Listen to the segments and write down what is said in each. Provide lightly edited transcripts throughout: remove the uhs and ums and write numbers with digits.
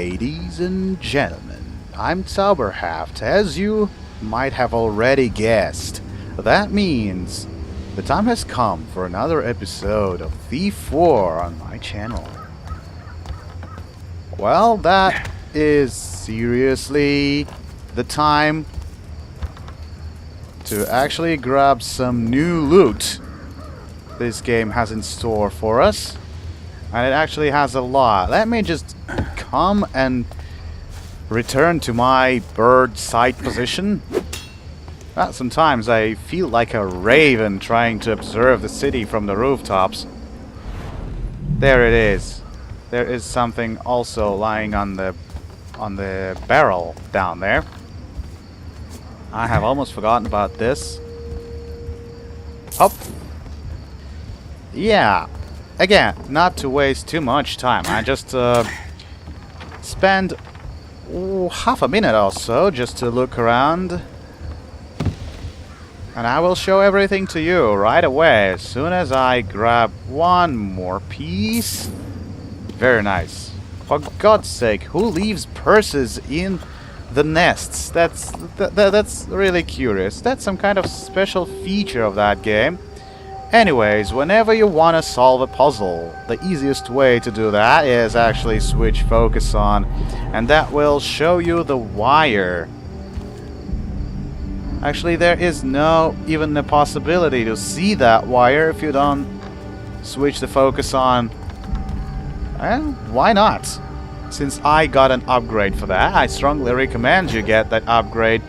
Ladies and gentlemen, I'm Zauberhaft, as you might have already guessed. That means the time has come for another episode of Thief 4 on my channel. Well, that is seriously the time to actually grab some new loot this game has in store for us. And it actually has a lot. Let me just come and return to my bird sight position. Sometimes I feel like a raven trying to observe the city from the rooftops. There it is. There is something also lying on the barrel down there. I have almost forgotten about this. Hop. Yeah. Again, not to waste too much time. I just spend half a minute or so just to look around. And I will show everything to you right away as soon as I grab one more piece. Very nice. For God's sake, who leaves purses in the nests? That's really curious. That's some kind of special feature of that game. Anyways, whenever you want to solve a puzzle, the easiest way to do that is actually switch focus on, and that will show you the wire. Actually, there is no even the possibility to see that wire if you don't switch the focus on. Well, why not? Since I got an upgrade for that, I strongly recommend you get that upgrade.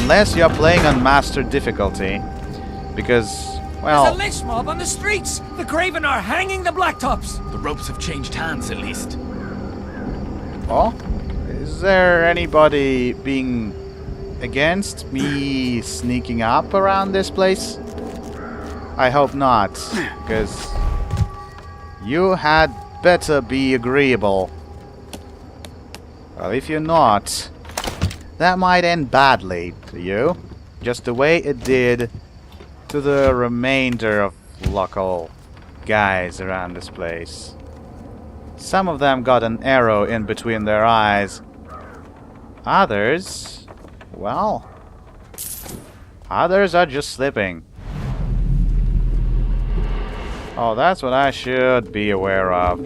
Unless you're playing on master difficulty. Because, well... There's a lynch mob on the streets! The Graven are hanging the blacktops! The ropes have changed hands, at least. Oh? Is there anybody being against me sneaking up around this place? I hope not, because you had better be agreeable. Well, if you're not, that might end badly to you, just the way it did to the remainder of local guys around this place. Some of them got an arrow in between their eyes. Others, well, others are just slipping. Oh, that's what I should be aware of.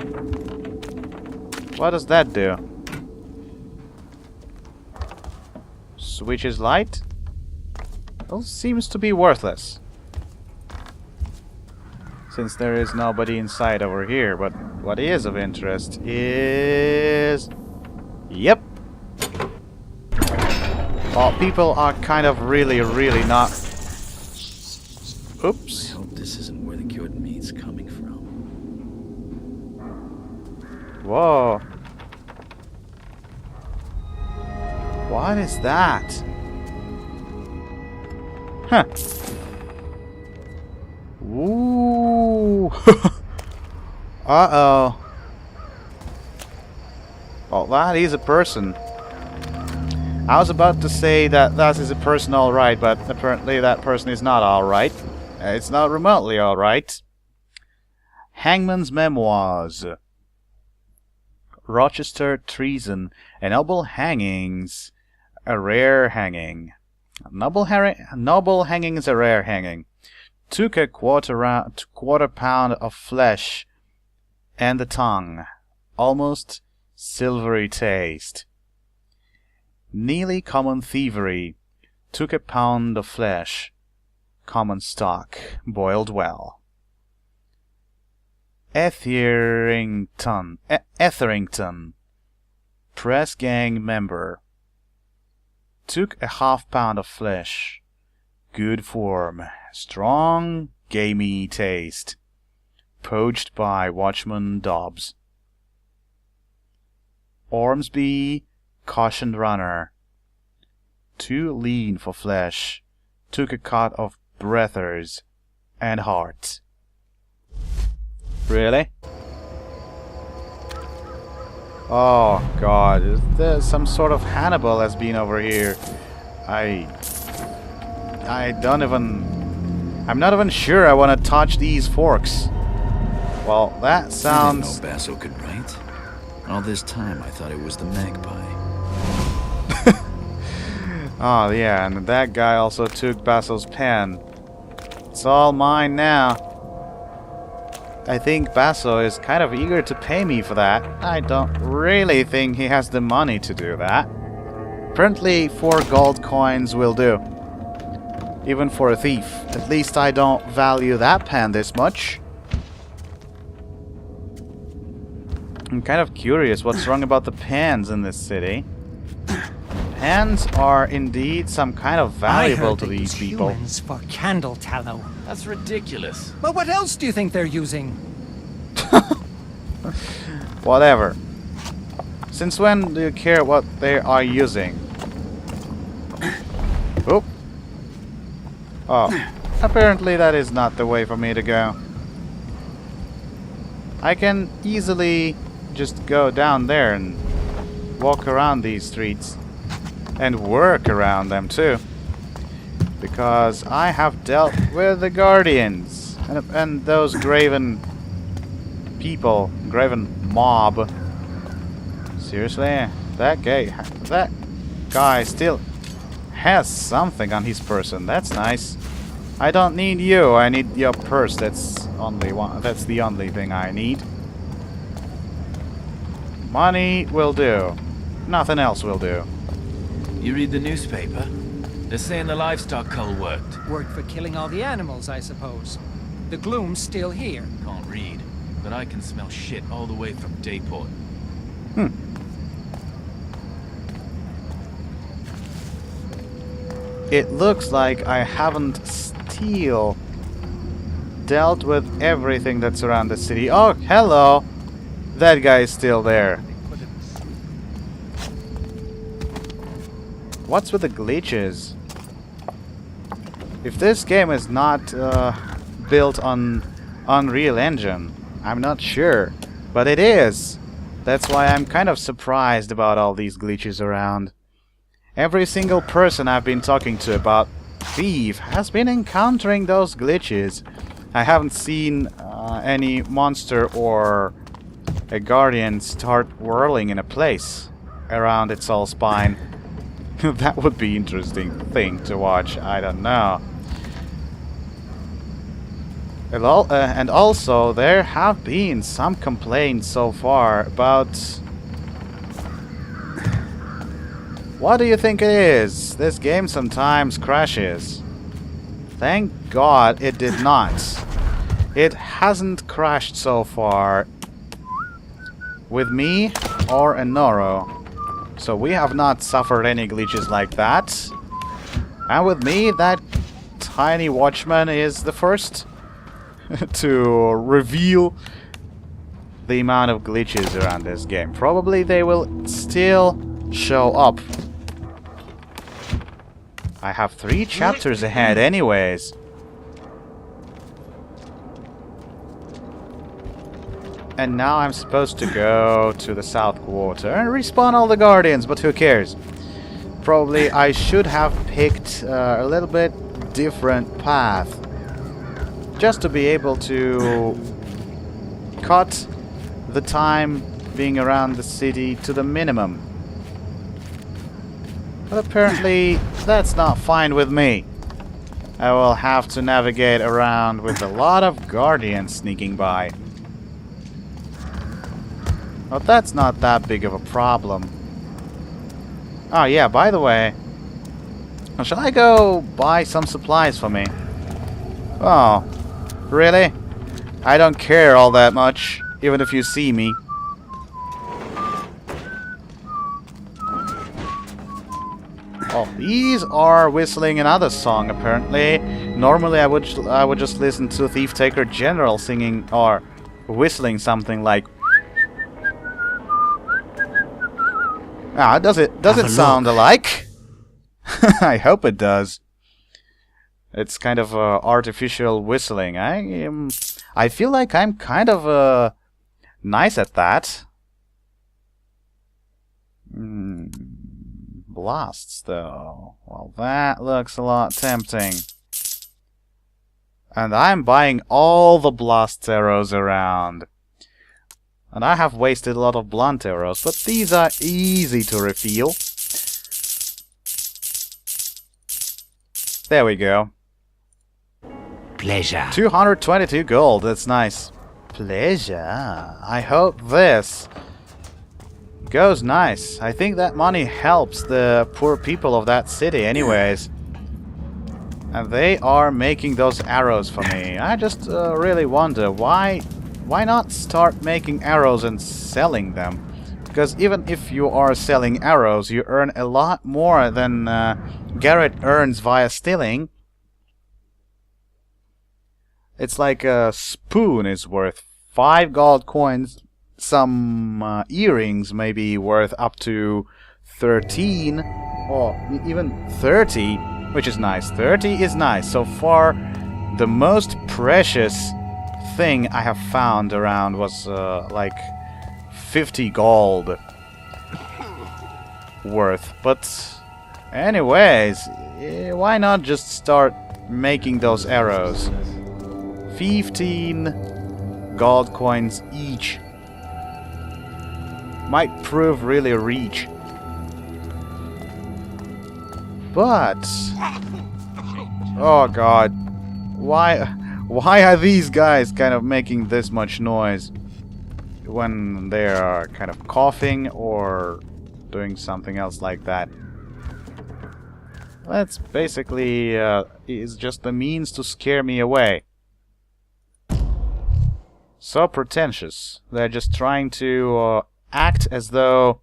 What does that do? Switches light? Well, seems to be worthless. Since there is nobody inside over here, but what is of interest is... Yep! Well, people are kind of really not... Oops. I hope this isn't where the good meat's coming from. Whoa. What is that? Huh. Ooh. Uh-oh. Well, that is a person. I was about to say that that is a person alright, but apparently that person is not alright. It's not remotely alright. Hangman's Memoirs. Rochester Treason. A Noble Hangings. A Rare Hanging. Noble hanging is a rare hanging. Took a quarter pound of flesh and the tongue. Almost silvery taste. Nearly common thievery. Took a pound of flesh. Common stock. Boiled well. Etherington. Press gang member. Took a half-pound of flesh. Good form. Strong, gamey taste. Poached by Watchman Dobbs. Ormsby, cautioned runner. Too lean for flesh. Took a cut of breathers and heart. Really? Oh God, is there some sort of Hannibal has been over here? I don't even... I'm not even sure I want to touch these forks. Well, that sounds... I didn't know Basso could write. All this time, I thought it was the magpie. Oh, yeah, and that guy also took Basso's pen. It's all mine now. I think Basso is kind of eager to pay me for that. I don't really think he has the money to do that. Apparently 4 gold coins will do. Even for a thief. At least I don't value that pen this much. I'm kind of curious what's wrong about the pens in this city. Pens are indeed some kind of valuable to these people. Humans for candle tallow. That's ridiculous. Well, what else do you think they're using? Whatever. Since when do you care what they are using? Oop. Oh. Apparently that is not the way for me to go. I can easily just go down there and walk around these streets. And work around them too. Because I have dealt with the Guardians. And those Graven people. Graven mob. Seriously? That guy still has something on his person. That's nice. I don't need you. I need your purse. That's the only thing I need. Money will do. Nothing else will do. You read the newspaper? They're saying the livestock cull worked. Worked for killing all the animals, I suppose. The gloom's still here. Can't read, but I can smell shit all the way from Dayport. It looks like I haven't still dealt with everything that's around the city. Oh, hello! That guy is still there. What's with the glitches? If this game is not built on Unreal Engine, I'm not sure. But it is! That's why I'm kind of surprised about all these glitches around. Every single person I've been talking to about Thief has been encountering those glitches. I haven't seen any monster or a guardian start whirling in a place around its whole spine. That would be interesting thing to watch. I don't know. And also, there have been some complaints so far about... What do you think it is? This game sometimes crashes. Thank God it did not. It hasn't crashed so far with me or Enoro. So we have not suffered any glitches like that. And with me, that tiny watchman is the first to reveal the amount of glitches around this game. Probably they will still show up. I have 3 chapters ahead anyways. And now I'm supposed to go to the South Quarter and respawn all the Guardians, but who cares? Probably I should have picked a little bit different path. Just to be able to cut the time being around the city to the minimum. But apparently that's not fine with me. I will have to navigate around with a lot of Guardians sneaking by. But that's not that big of a problem. Oh yeah, by the way, shall I go buy some supplies for me? Oh, really? I don't care all that much, even if you see me. Oh, these are whistling another song apparently. Normally I would just listen to Thief Taker General singing or whistling something like. Ah, does it sound alike? I hope it does. It's kind of artificial whistling. I feel like I'm kind of nice at that. Blasts though. Well, that looks a lot tempting. And I'm buying all the blast arrows around. And I have wasted a lot of blunt arrows, but these are easy to refill. There we go. Pleasure. 222 gold, that's nice. Pleasure. I hope this goes nice. I think that money helps the poor people of that city anyways. And they are making those arrows for me. I just really wonder why not start making arrows and selling them? Because even if you are selling arrows, you earn a lot more than Garret earns via stealing. It's like a spoon is worth 5 gold coins. Some earrings may be worth up to 13 or even 30, which is nice. 30 is nice. So far, the most precious thing I have found around was like 50 gold worth. But anyways, why not just start making those arrows? 15 gold coins each. Might prove really rich. But oh god, why are these guys kind of making this much noise when they are kind of coughing or doing something else like that? That's basically is just a means to scare me away. So pretentious. They're just trying to act as though...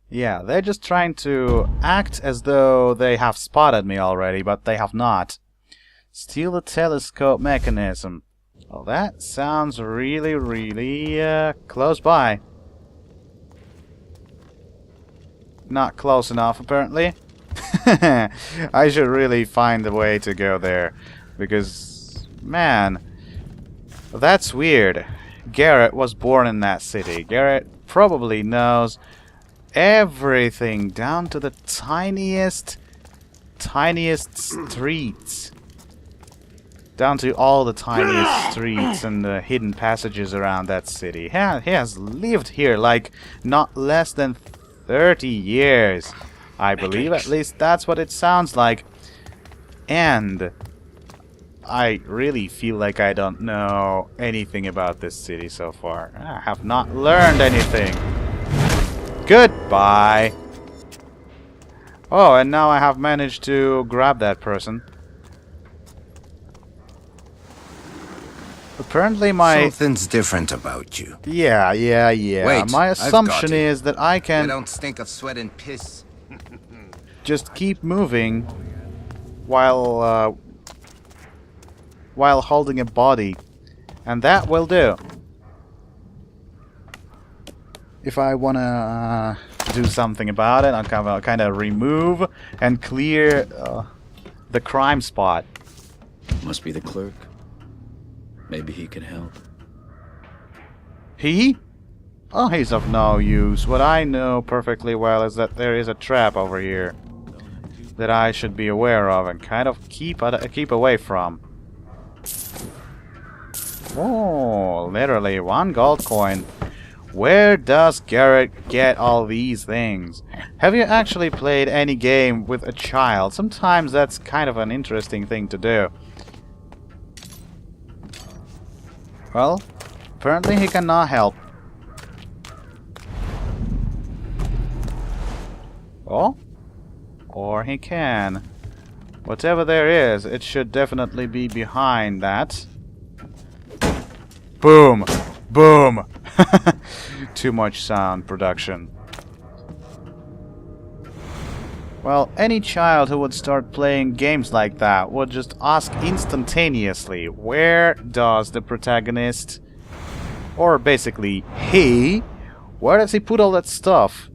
Yeah, they're just trying to act as though they have spotted me already, but they have not. Steal the telescope mechanism. Oh, that sounds really, really close by. Not close enough, apparently. I should really find a way to go there. Because, man... That's weird. Garret was born in that city. Garret probably knows everything down to the tiniest streets. Down to all the tiniest streets and the hidden passages around that city. He has lived here like not less than 30 years. I believe, at least that's what it sounds like. And I really feel like I don't know anything about this city so far. I have not learned anything. Goodbye. Oh, and now I have managed to grab that person. Apparently my... Something's different about you. Yeah. Wait, my I've got assumption it. is that I I can don't stink of sweat and piss. just keep moving while holding a body, and that will do. If I wanna do something about it, I'll kind of remove and clear the crime spot. Must be the clerk. Maybe he can help. He? Oh, he's of no use. What I know perfectly well is that there is a trap over here that I should be aware of and kind of keep away from. Oh, literally 1 gold coin. Where does Garret get all these things? Have you actually played any game with a child? Sometimes that's kind of an interesting thing to do. Well, apparently he cannot help. Oh? Or he can. Whatever there is, it should definitely be behind that. Boom! Boom! Too much sound production. Well, any child who would start playing games like that would just ask instantaneously, where does the protagonist, or basically he, where does he put all that stuff?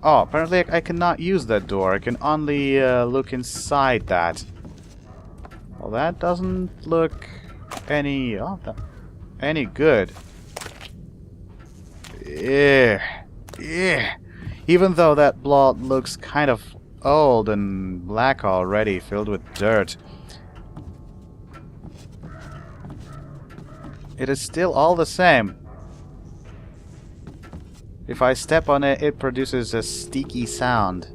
Oh, apparently I cannot use that door. I can only look inside that. Well, that doesn't look any good. Yeah. Even though that blood looks kind of old and black already, filled with dirt. it is still all the same. If I step on it, it produces a sticky sound.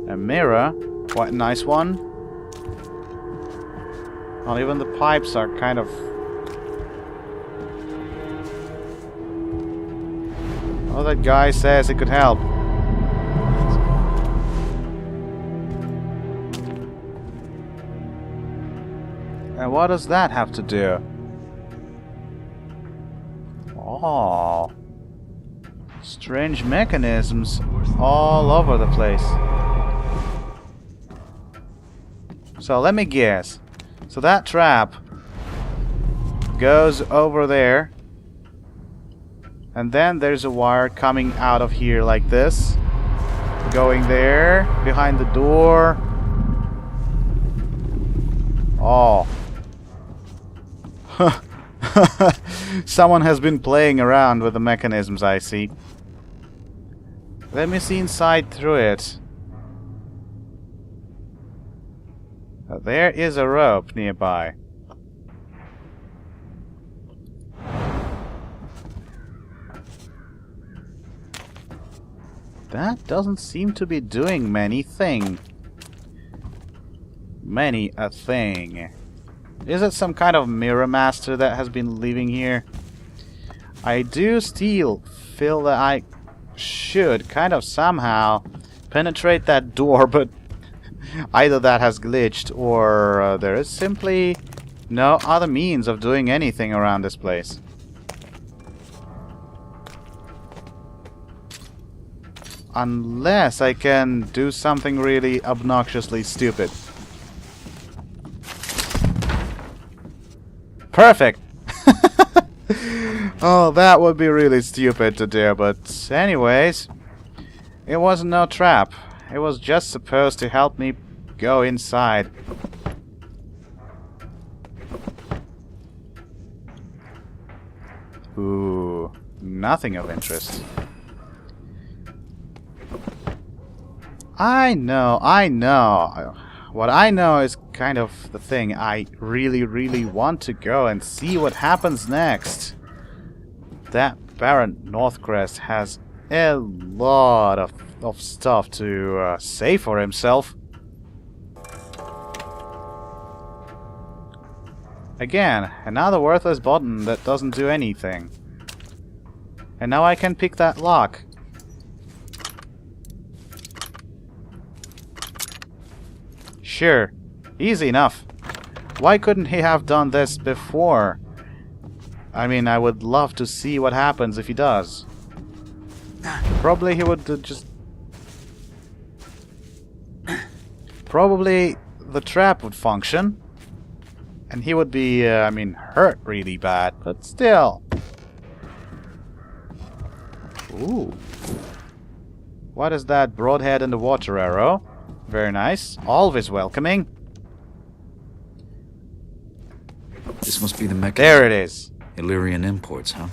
A mirror, quite a nice one. Not even the pipes are kind of... Oh, that guy says it could help. And what does that have to do? Oh, strange mechanisms all over the place. So let me guess. So that trap goes over there. And then there's a wire coming out of here like this. Going there, behind the door. Oh. Someone has been playing around with the mechanisms, I see. Let me see inside through it. There is a rope nearby. That doesn't seem to be doing many a thing. Is it some kind of mirror master that has been living here? I do still feel that I should kind of somehow penetrate that door, but either that has glitched or there is simply no other means of doing anything around this place. Unless I can do something really obnoxiously stupid. Perfect! Oh, that would be really stupid to do, but anyways, it was no trap. It was just supposed to help me go inside. Ooh, nothing of interest. I know. What I know is kind of the thing. I really want to go and see what happens next. That Baron Northcrest has a lot of stuff to say for himself. Again, another worthless button that doesn't do anything. And now I can pick that lock. Sure, easy enough. Why couldn't he have done this before? I mean, I would love to see what happens if he does. Probably he would just... Probably the trap would function. And he would be, I mean, hurt really bad, but still. Ooh. What is that broadhead and the water arrow? Very nice. Always welcoming. This must be the mechanism. There it is. Illyrian imports, huh?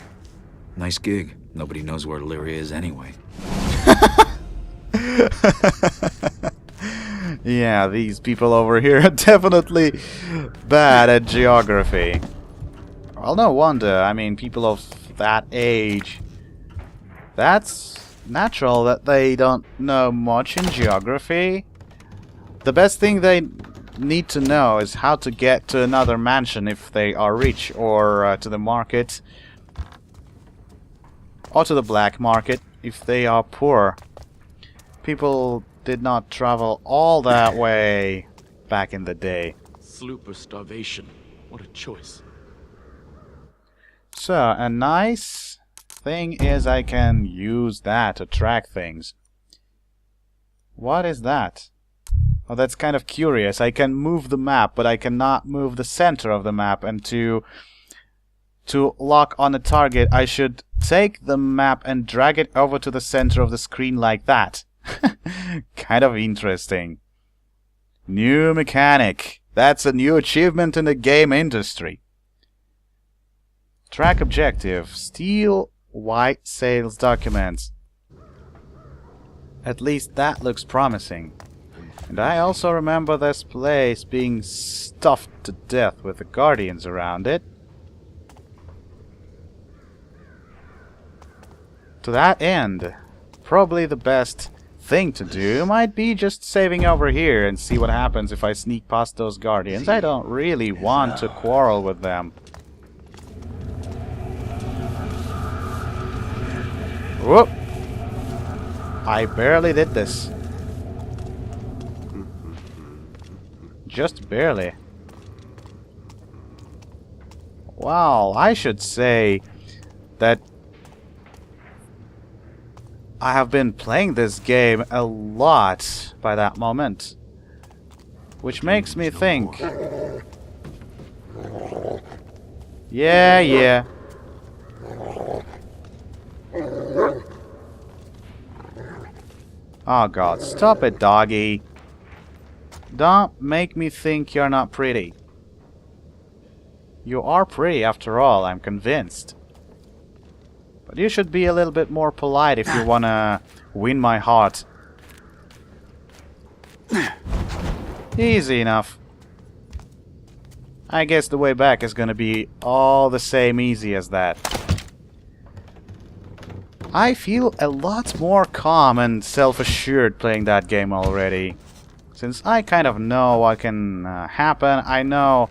Nice gig. Nobody knows where Illyria is anyway. Yeah, these people over here are definitely bad at geography. Well, no wonder. I mean, people of that age. That's natural that they don't know much in geography. The best thing they need to know is how to get to another mansion if they are rich, or to the market, or to the black market if they are poor. People did not travel all that way back in the day. Sloop or starvation. What a choice. So, a nice thing is I can use that to track things. What is that? Oh, that's kind of curious. I can move the map, but I cannot move the center of the map. And to lock on a target, I should take the map and drag it over to the center of the screen like that. Kind of interesting. New mechanic. That's a new achievement in the game industry. Track objective. Steal white sales documents. At least that looks promising. And I also remember this place being stuffed to death with the guardians around it. To that end, probably the best thing to do might be just saving over here and see what happens if I sneak past those guardians. I don't really want to quarrel with them. Whoop! I barely did this. Just barely. Wow, I should say that I have been playing this game a lot by that moment. Which makes me think... Yeah. Oh god, stop it, doggy. Don't make me think you're not pretty. You are pretty after all, I'm convinced. But you should be a little bit more polite if you wanna win my heart. Easy enough. I guess the way back is gonna be all the same easy as that. I feel a lot more calm and self-assured playing that game already. Since I kind of know what can happen, I know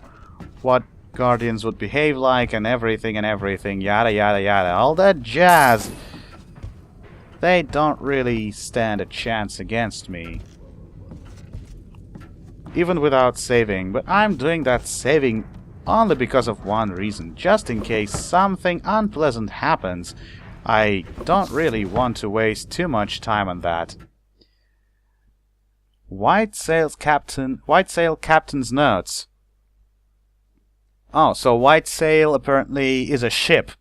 what Guardians would behave like and everything, yada yada yada, all that jazz. They don't really stand a chance against me. Even without saving, but I'm doing that saving only because of one reason, just in case something unpleasant happens. I don't really want to waste too much time on that. White Sail Captain's notes. Oh, so White Sail apparently is a ship.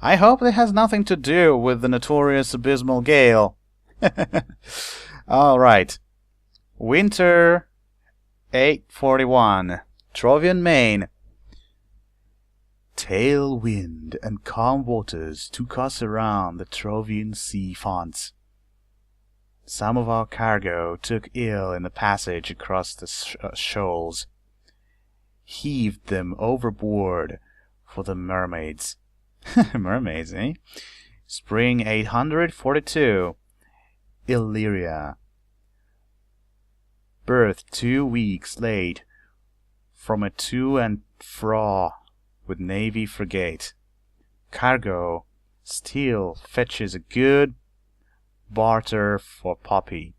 I hope it has nothing to do with the notorious Abysmal Gale. Alright. Winter 841. Trovian, Maine. Tail wind and calm waters took us around the Trovian sea fonts. Some of our cargo took ill in the passage across the shoals. Heaved them overboard for the mermaids. Mermaids, eh? Spring 842. Illyria. Birth 2 weeks late from a to and fro with Navy frigate. Cargo still fetches a good barter for Poppy.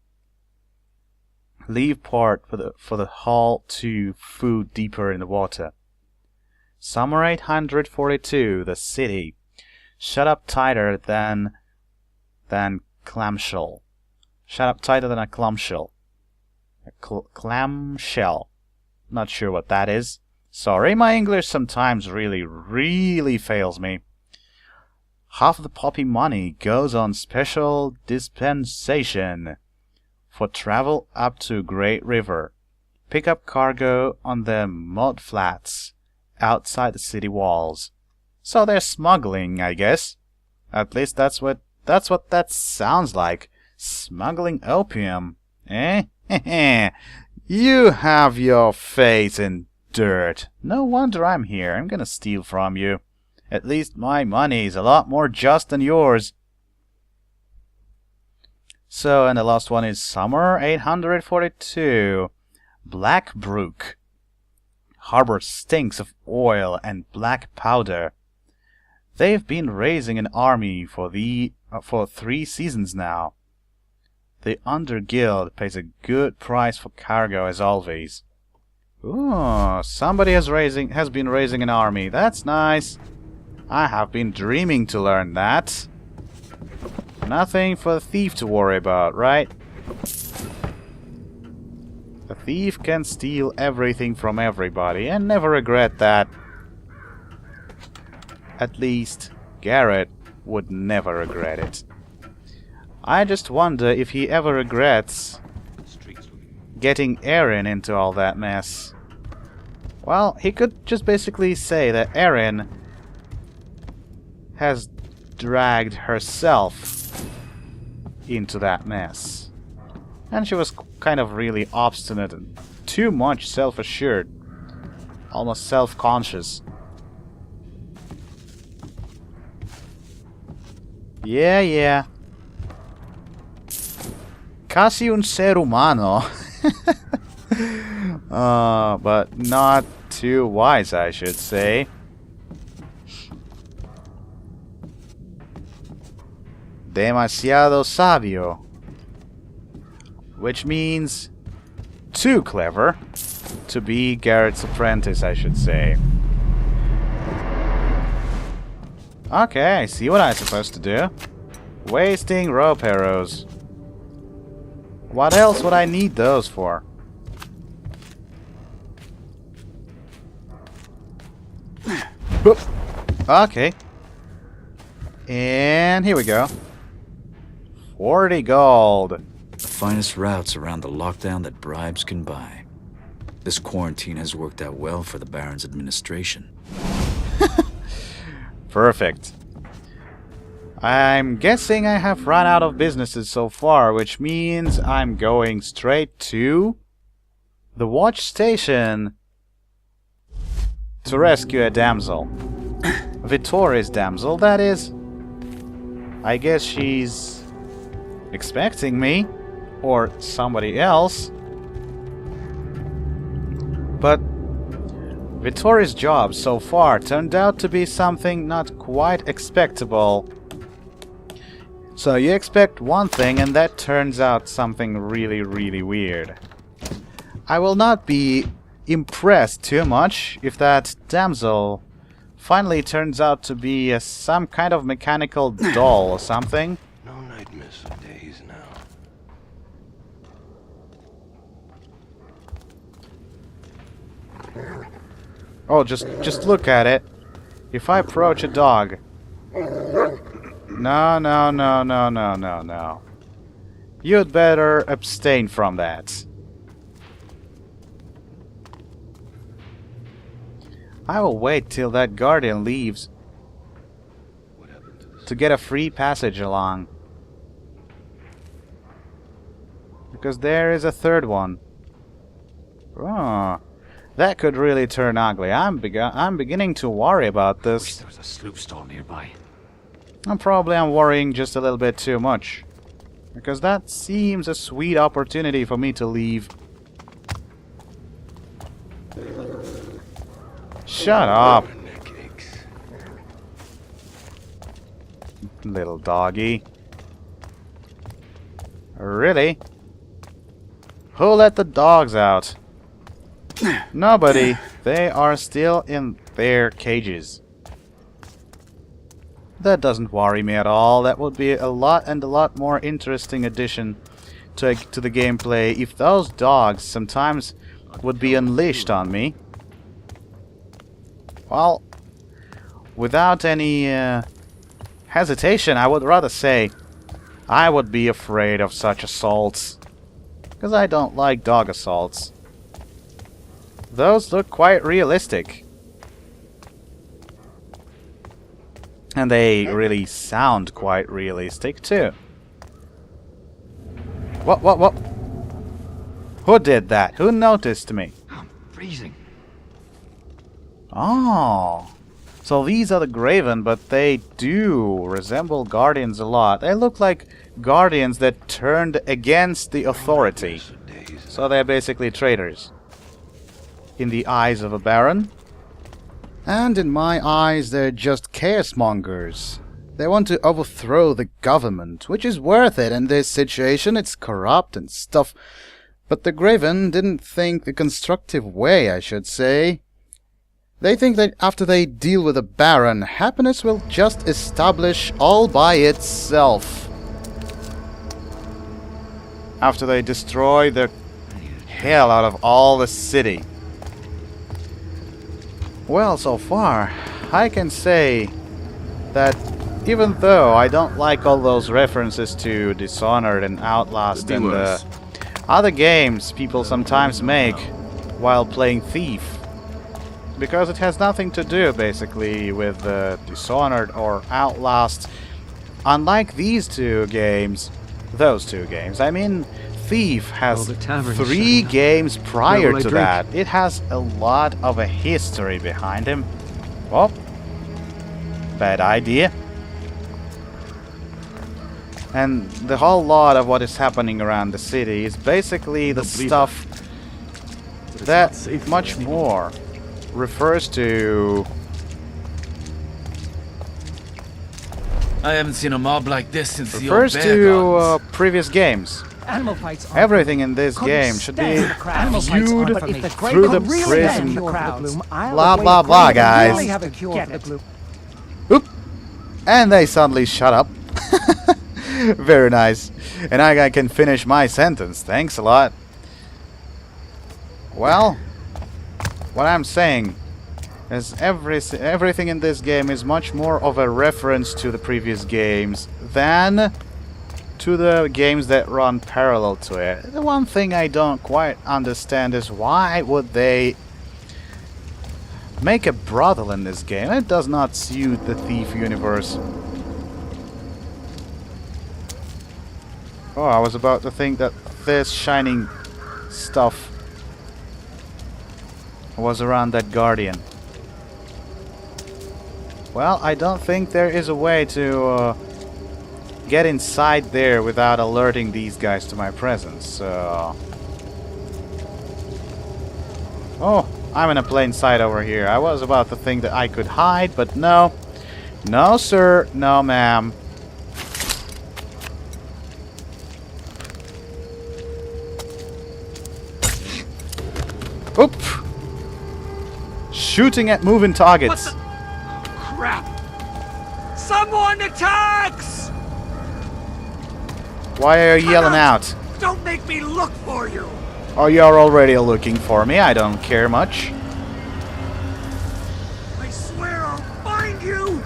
Leave port for the hull to food deeper in the water. Summer 842, the city. Shut up tighter than clamshell. Shut up tighter than a clamshell. Clamshell. Not sure what that is. Sorry, my English sometimes really fails me. Half the Poppy money goes on special dispensation for travel up to Great River. Pick up cargo on the mud flats outside the city walls. So they're smuggling, I guess. At least that's what that sounds like. Smuggling opium. Eh? You have your face in dirt. No wonder I'm here. I'm gonna steal from you. At least my money is a lot more just than yours. So, and the last one is Summer 842. Blackbrook. Harbor stinks of oil and black powder. They've been raising an army for 3 seasons now. The Underguild pays a good price for cargo as always. Ooh, somebody has been raising an army. That's nice. I have been dreaming to learn that. Nothing for the thief to worry about, right? The thief can steal everything from everybody and never regret that. At least, Garret would never regret it. I just wonder if he ever regrets getting Erin into all that mess. Well, he could just basically say that Erin has dragged herself into that mess. And she was kind of really obstinate and too much self-assured. Almost self-conscious. Yeah. Casi un ser humano. But not too wise, I should say. Demasiado sabio. Which means too clever to be Garret's apprentice, I should say. Okay, I see what I'm supposed to do. Wasting rope arrows. What else would I need those for? Okay. And here we go. 40 gold. The finest routes around the lockdown that bribes can buy. This quarantine has worked out well for the Baron's administration. Perfect. I'm guessing I have run out of businesses so far, which means I'm going straight to the watch station to rescue a damsel. Vittori's damsel, that is. I guess she's expecting me, or somebody else. But Vittori's job so far turned out to be something not quite expectable. So you expect one thing and that turns out something really, really weird. I will not be impressed too much if that damsel finally turns out to be some kind of mechanical doll or something. No nightmares for days now. Oh, just look at it. If I approach a dog... No. You'd better abstain from that. I will wait till that guardian leaves to get a free passage along. Because there is a third one. Oh, that could really turn ugly. I'm beginning to worry about this. There was a sloop stall nearby. I'm worrying just a little bit too much. Because that seems a sweet opportunity for me to leave. Shut up, little doggy. Really? Who let the dogs out? Nobody. They are still in their cages. That doesn't worry me at all. That would be a lot more interesting addition to the gameplay if those dogs sometimes would be unleashed on me. Well, without any hesitation, I would rather say I would be afraid of such assaults. Because I don't like dog assaults. Those look quite realistic. And they really sound quite realistic too. What? Who did that? Who noticed me? I'm freezing. Oh. So these are the Graven, but they do resemble Guardians a lot. They look like Guardians that turned against the authority. So they're basically traitors. In the eyes of a Baron. And in my eyes, they're just chaos-mongers. They want to overthrow the government, which is worth it in this situation. It's corrupt and stuff. But the Graven didn't think the constructive way, I should say. They think that after they deal with the Baron, happiness will just establish all by itself. After they destroy the hell out of all the city. Well, so far, I can say that even though I don't like all those references to Dishonored and Outlast and other games people sometimes make while playing Thief, because it has nothing to do basically with Dishonored or Outlast, unlike these two games, those two games. I mean, Thief has Oh, the tavern's 3 shutting up. games prior Where will I to drink? that. It has a lot of a history behind him. Oh, bad idea. And the whole lot of what is happening around the city is basically the stuff that much more refers to... I haven't seen a mob like this since the old refers bear to gardens. previous games. Animal fights are Everything in this couldn't game should be stand the crowd. Animal fights viewed aren't for me. through the Really prism. bad for the crowds. Blah, blah, blah, guys. Really have a cure for the gloom. Oop! And they suddenly shut up. Very nice. And I can finish my sentence. Thanks a lot. Well, what I'm saying is everything in this game is much more of a reference to the previous games than to the games that run parallel to it. The one thing I don't quite understand is why would they make a brothel in this game? It does not suit the Thief universe. Oh, I was about to think that this shining stuff was around that guardian. Well, I don't think there is a way to get inside there without alerting these guys to my presence, so... Oh, I'm in a plain sight over here. I was about to think that I could hide, but no. No, sir. No, ma'am. Oop! Shooting at moving targets. What the crap? Someone attacks! Why are you yelling out? Don't make me look for you. Oh, you're already looking for me. I don't care much. I swear I'll find you.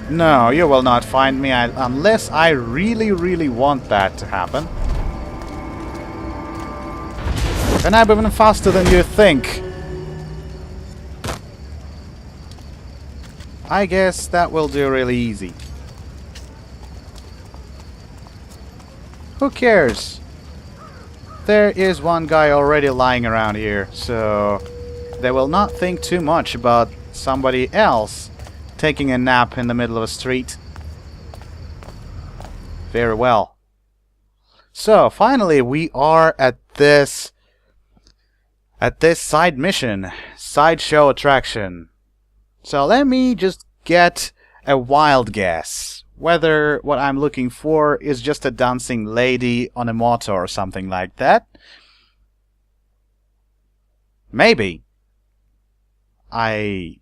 No, you will not find me unless I really, really want that to happen. And I'm even faster than you think. I guess that will do really easy. Who cares? There is one guy already lying around here, so they will not think too much about somebody else taking a nap in the middle of a street. Very well. So, finally we are at this side mission, Sideshow attraction. So let me just get a wild guess whether what I'm looking for is just a dancing lady on a motor or something like that. Maybe. I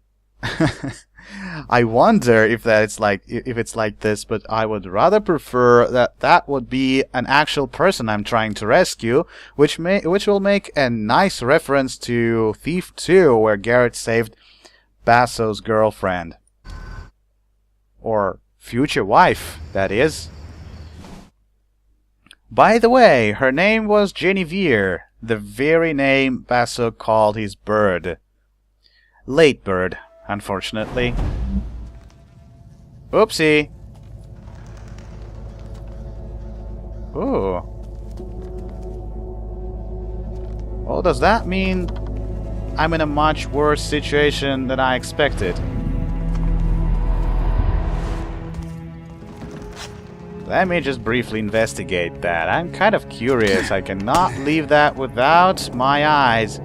wonder if it's like this, but I would rather prefer that would be an actual person I'm trying to rescue, which will make a nice reference to Thief 2, where Garret saved Basso's girlfriend. Or future wife, that is. By the way, her name was Genevieve, the very name Basso called his bird. Late bird, unfortunately. Oopsie. Ooh. Well, does that mean I'm in a much worse situation than I expected? Let me just briefly investigate that. I'm kind of curious. I cannot leave that without my eyes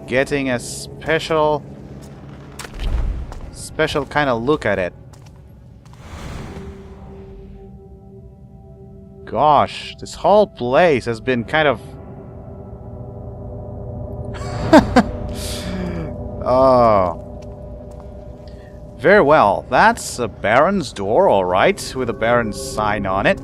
getting a special kind of look at it. Gosh, this whole place has been kind of... Oh. Very well. That's a Baron's door, alright, with a Baron's sign on it.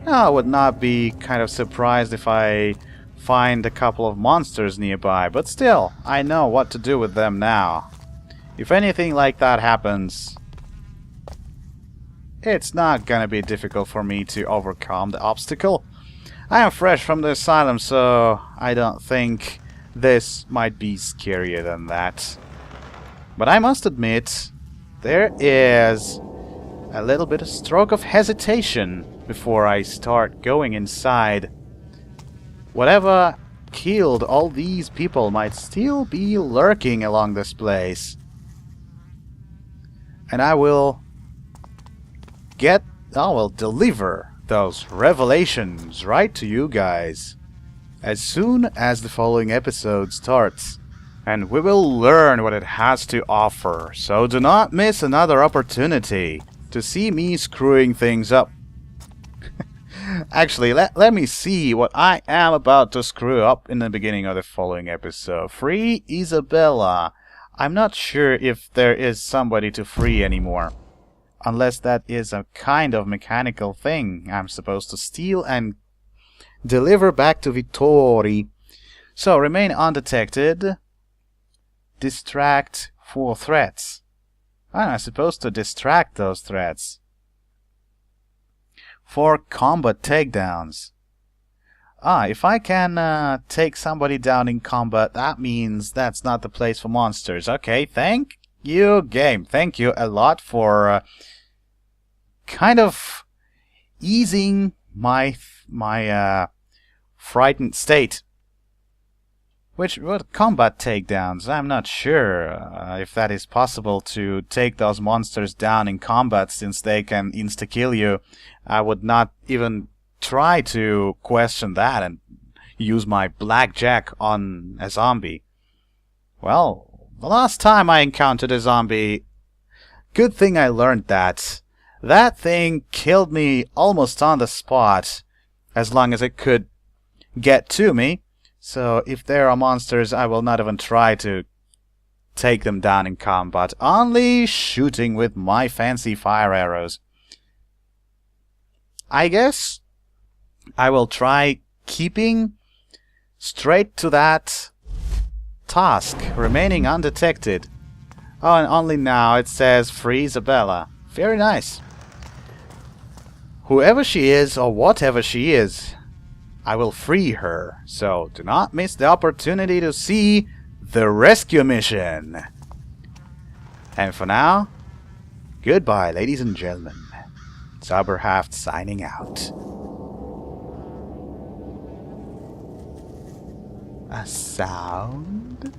I would not be kind of surprised if I find a couple of monsters nearby, but still, I know what to do with them now. If anything like that happens, it's not gonna be difficult for me to overcome the obstacle. I am fresh from the asylum, so I don't think this might be scarier than that. But I must admit, there is a little bit of stroke of hesitation before I start going inside. Whatever killed all these people might still be lurking along this place. And I will deliver those revelations right to you guys as soon as the following episode starts. And we will learn what it has to offer. So do not miss another opportunity to see me screwing things up. Actually, let me see what I am about to screw up in the beginning of the following episode. Free Isabella. I'm not sure if there is somebody to free anymore. Unless that is a kind of mechanical thing I'm supposed to steal and deliver back to Vittori. So, remain undetected. Distract 4 threats. I'm supposed to distract those threats. 4 combat takedowns. If I can take somebody down in combat, that means that's not the place for monsters. Okay, thank you, game. Thank you a lot for kind of easing my frightened state. What combat takedowns? I'm not sure if that is possible to take those monsters down in combat, since they can insta-kill you. I would not even try to question that and use my blackjack on a zombie. Well, the last time I encountered a zombie, good thing I learned that. That thing killed me almost on the spot, as long as it could get to me. So if there are monsters, I will not even try to take them down in combat, only shooting with my fancy fire arrows. I guess I will try keeping straight to that task, remaining undetected. Oh, and only now it says free Isabella. Very nice. Whoever she is, or whatever she is, I will free her, so do not miss the opportunity to see the rescue mission. And for now, goodbye, ladies and gentlemen. Zauberhaft signing out. A sound